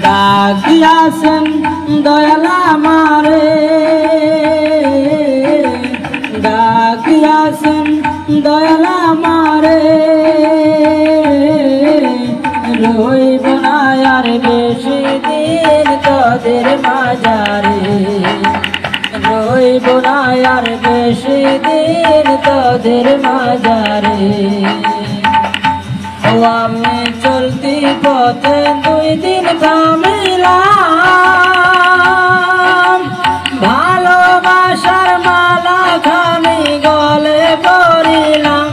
ডাক দিয়াছেন দয়াল আমারে, ডাক দিয়াছেন দয়াল আমারে, রইব না আর বেশি দিন তোদের মাঝারে, রইব না আর বেশি দিন তোদের মাঝারে। ও আমি চলতি পথে 2 দিন থামিলাম, ভালোবাসার মালা খানি গলে পরিলাম,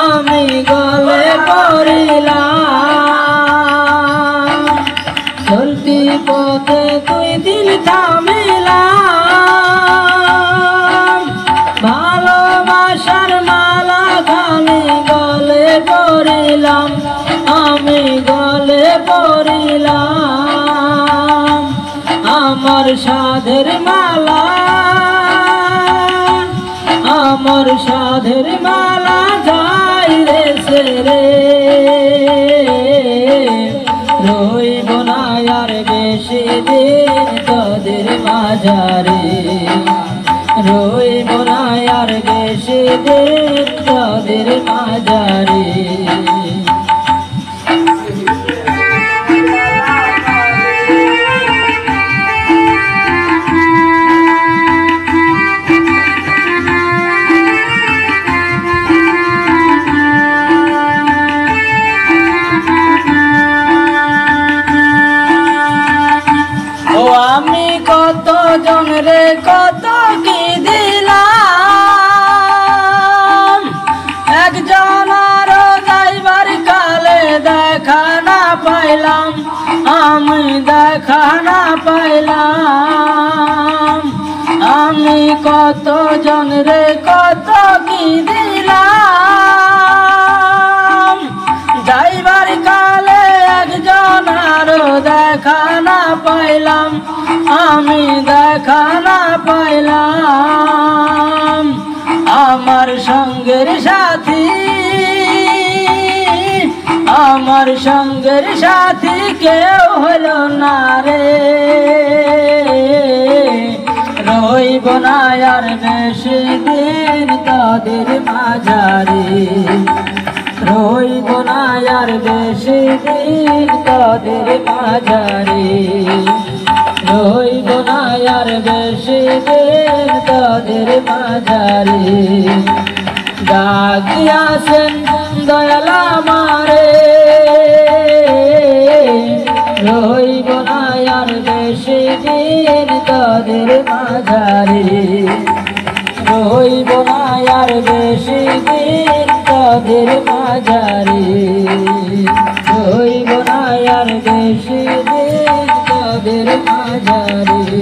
আমি গলে পরিলাম। চলতি পথে 2 দিন থামিলাম, ভালোবাসার মালা খানি গলে পরিলাম, আমি গলে পরিলাম। আমার সাধের মালা, আমার সাধের মালা যাইতেছে রে, রইব না আর বেশি দিন তোদের মাঝারে, রইব না আর বেশি দিন তোদের মাঝারে। আমি কত জন রে কত কি দিলাম, একজন আরো যাইবার কালে দেখা না পাইলাম, আমি দেখা না পাইলাম। আমি কত জন রে কত কি দিলাম, যাইবার কালে একজন আরো দেখা না পাইলাম, আমি দেখা না পাইলাম। আমার সঙ্গের সাথী, আমার সঙ্গের সাথী কেউ হলো না রে, রইব না আর বেশি দিন তোদের মাঝারে, রইব না আর বেশি দিন তোদের মাঝারে, রইব না আর বেশি দিন তোদের মাঝারে। ডাক দিয়াছেন দয়াল আমারে, রইব না আর বেশি দিন তোদের মাঝারে, রইব না আর বেশি দিন তোদের মাঝারে, রইব না আর বেশি দিন তোদের মাঝারে।